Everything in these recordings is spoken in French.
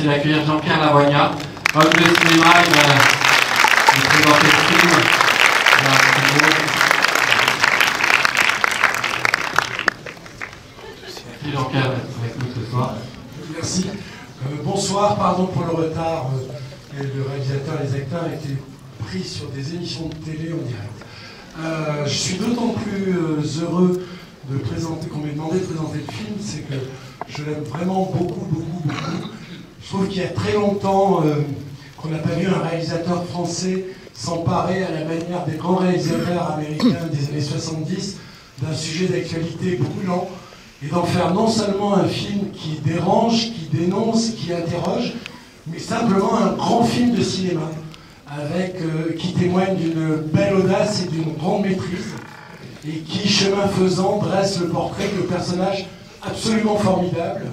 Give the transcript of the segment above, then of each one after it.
Merci d'accueillir Jean-Pierre Lavoignat, homme de cinéma, il va nous présenter le film. Merci Jean-Pierre d'être avec nous ce soir. Merci. Bonsoir, pardon pour le retard. Le réalisateur et les acteurs étaient pris sur des émissions de télé en direct. Je suis d'autant plus heureux de présenter, qu'on m'ait demandé de présenter le film, c'est que je l'aime vraiment beaucoup. Je trouve qu'il y a très longtemps qu'on n'a pas vu un réalisateur français s'emparer à la manière des grands réalisateurs américains des années 70 d'un sujet d'actualité brûlant et d'en faire non seulement un film qui dérange, qui dénonce, qui interroge, mais simplement un grand film de cinéma qui témoigne d'une belle audace et d'une grande maîtrise et qui, chemin faisant, dresse le portrait de personnages absolument formidables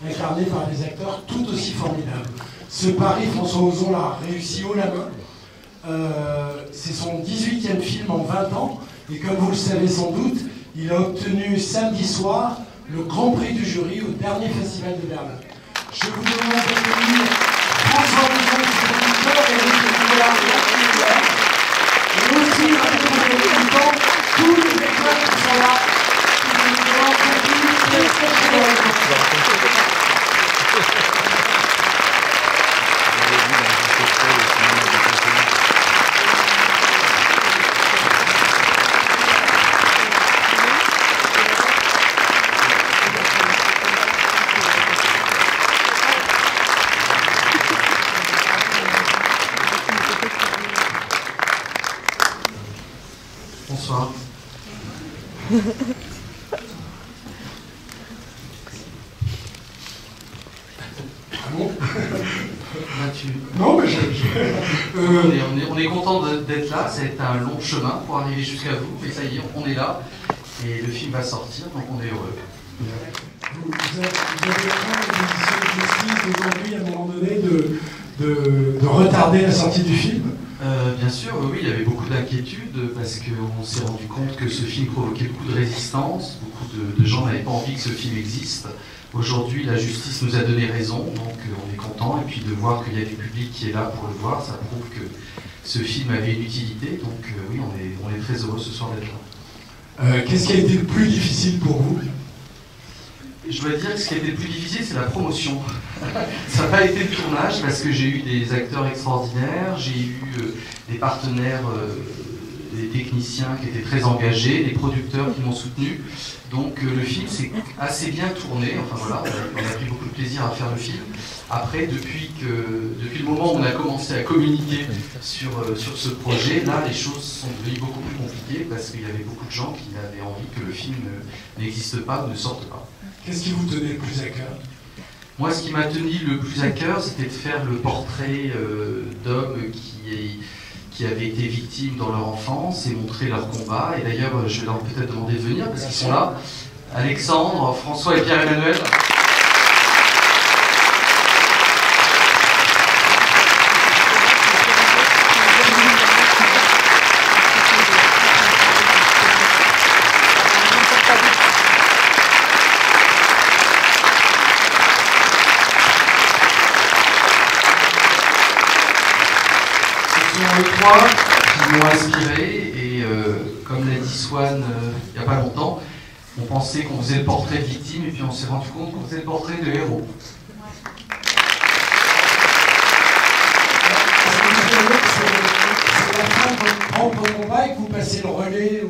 incarné par des acteurs tout aussi formidables. Ce pari, François Ozon l'a réussi haut la main. C'est son 18e film en 20 ans, et comme vous le savez sans doute, il a obtenu samedi soir le Grand Prix du jury au dernier festival de Berlin. Je vous demande d'accueillir François Ozon, son producteur, et aussi, rapidement, tous les acteurs qui sont là. Bonsoir. Non, mais on est content d'être là, c'est un long chemin pour arriver jusqu'à vous, mais ça y est, on est là, et le film va sortir, donc on est heureux. Vous avez craint les éditions de justice aujourd'hui, à un moment donné, de retarder la sortie du film? Bien sûr, oui, il y avait beaucoup d'inquiétudes, parce qu'on s'est rendu compte que ce film provoquait beaucoup de résistance, beaucoup de gens n'avaient pas envie que ce film existe. Aujourd'hui, la justice nous a donné raison, donc on est content, et puis de voir qu'il y a du public qui est là pour le voir, ça prouve que ce film avait une utilité, donc oui, on est très heureux ce soir d'être là. Qu'est-ce qui a été le plus difficile pour vous? Je dois dire que ce qui a été le plus difficile, c'est la promotion. Ça n'a pas été le tournage, parce que j'ai eu des acteurs extraordinaires, j'ai eu des partenaires, des techniciens qui étaient très engagés, des producteurs qui m'ont soutenu. Donc le film s'est assez bien tourné, enfin voilà, on a pris beaucoup de plaisir à faire le film. Après, depuis le moment où on a commencé à communiquer sur ce projet, là les choses sont devenues beaucoup plus compliquées parce qu'il y avait beaucoup de gens qui avaient envie que le film n'existe pas ou ne sorte pas. Qu'est-ce qui vous tenait le plus à cœur? Moi, ce qui m'a tenu le plus à cœur, c'était de faire le portrait d'hommes qui avaient été victimes dans leur enfance et montrer leur combat. Et d'ailleurs, je vais leur peut-être demander de venir parce qu'ils sont là. Alexandre, François et Pierre-Emmanuel. Trois qui m'ont inspiré et comme l'a dit Swan il n'y a pas longtemps, on pensait qu'on faisait le portrait de victime et puis on s'est rendu compte qu'on faisait le portrait de héros. C'est la fin de votre propre combat et que vous passez le relais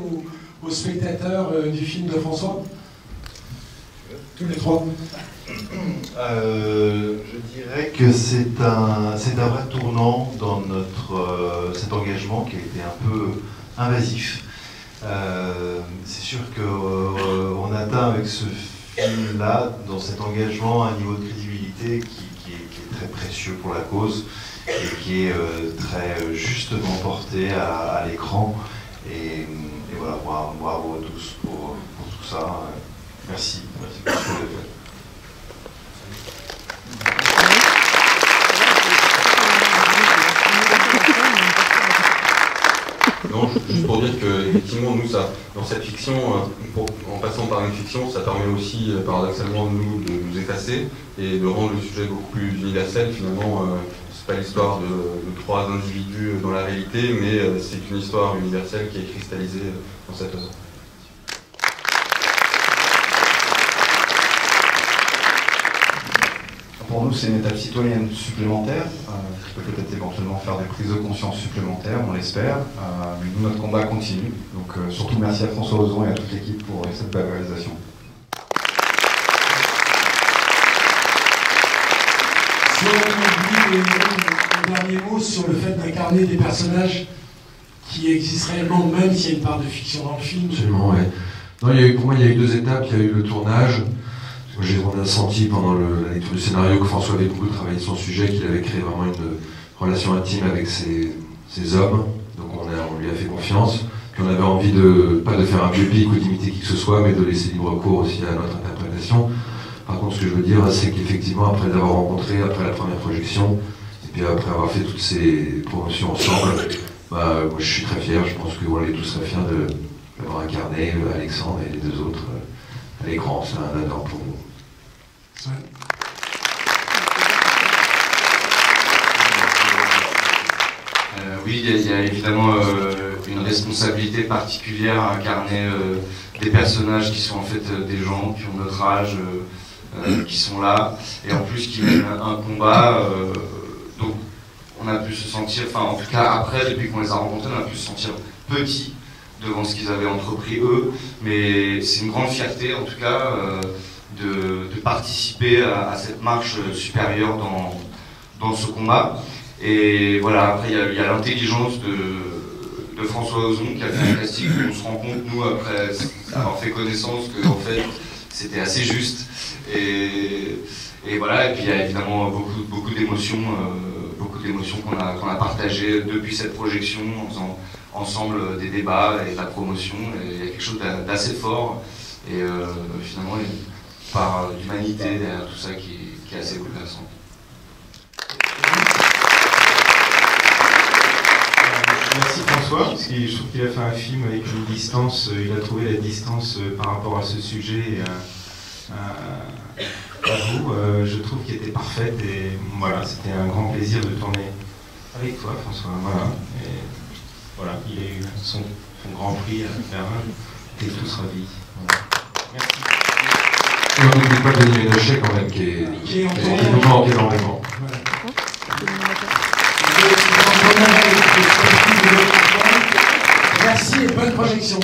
aux spectateurs du film de François? Tous les trois. Je dirais que c'est un vrai tournant dans cet engagement qui a été un peu invasif. C'est sûr qu'on atteint avec ce film-là, dans cet engagement, un niveau de crédibilité qui est très précieux pour la cause et qui est très justement porté à l'écran. Et voilà, bravo à tous pour tout ça. Merci pour ce que vous avez fait. Non, Non, juste pour dire que effectivement, nous, ça, dans cette fiction, en passant par une fiction, ça permet aussi, paradoxalement, de nous effacer et de rendre le sujet beaucoup plus universel. Finalement, c'est pas l'histoire de trois individus dans la réalité, mais c'est une histoire universelle qui est cristallisée dans cette œuvre. Pour nous, c'est une étape citoyenne supplémentaire, qui peut peut-être éventuellement faire des prises de conscience supplémentaires, on l'espère. Nous, notre combat continue. Donc surtout merci à François Ozon et à toute l'équipe pour cette belle réalisation. Un dernier mot sur le fait d'incarner des personnages qui existent réellement, même s'il y a une part de fiction dans le film. Absolument, oui. Non, pour moi, il y a eu deux étapes. Il y a eu le tournage. On a senti pendant la lecture du scénario que François avait beaucoup travaillé son sujet, qu'il avait créé vraiment une relation intime avec ces hommes. Donc on lui a fait confiance. Puis on avait envie pas de faire un biopic ou d'imiter qui que ce soit, mais de laisser libre cours aussi à notre interprétation. Par contre, ce que je veux dire, c'est qu'effectivement, après l'avoir rencontré, après la première projection, et puis après avoir fait toutes ces promotions ensemble, moi je suis très fier. Je pense qu'on est tous très fiers d'avoir incarné Alexandre et les deux autres à l'écran. C'est un honneur pour nous. Oui, il y a évidemment une responsabilité particulière à incarner des personnages qui sont en fait des gens qui ont notre âge, qui sont là, et en plus qui mènent un combat. Donc on a pu se sentir, enfin en tout cas après, depuis qu'on les a rencontrés, on a pu se sentir petits devant ce qu'ils avaient entrepris eux, mais c'est une grande fierté en tout cas de participer à cette marche supérieure dans ce combat. Et voilà, après il y a l'intelligence de François Ozon qui a fait un casting où on se rend compte, nous, après avoir fait connaissance, que en fait c'était assez juste. Et voilà, et puis il y a évidemment beaucoup d'émotions qu'on a partagées depuis cette projection, en faisant ensemble des débats et de la promotion. Et il y a quelque chose d'assez fort, et finalement une part d'humanité derrière tout ça qui est assez bouleversant. Merci François, parce que je trouve qu'il a fait un film avec une distance, il a trouvé la distance par rapport à ce sujet et à vous, je trouve qu'il était parfaite, et voilà, c'était un grand plaisir de tourner avec toi François, voilà. Et voilà, il a eu son grand prix à Berlin, on était tous ravis. Voilà. Merci. Et on n'oublie pas Denis Ménochet quand même, qui nous manque énormément. Merci et bonne projection.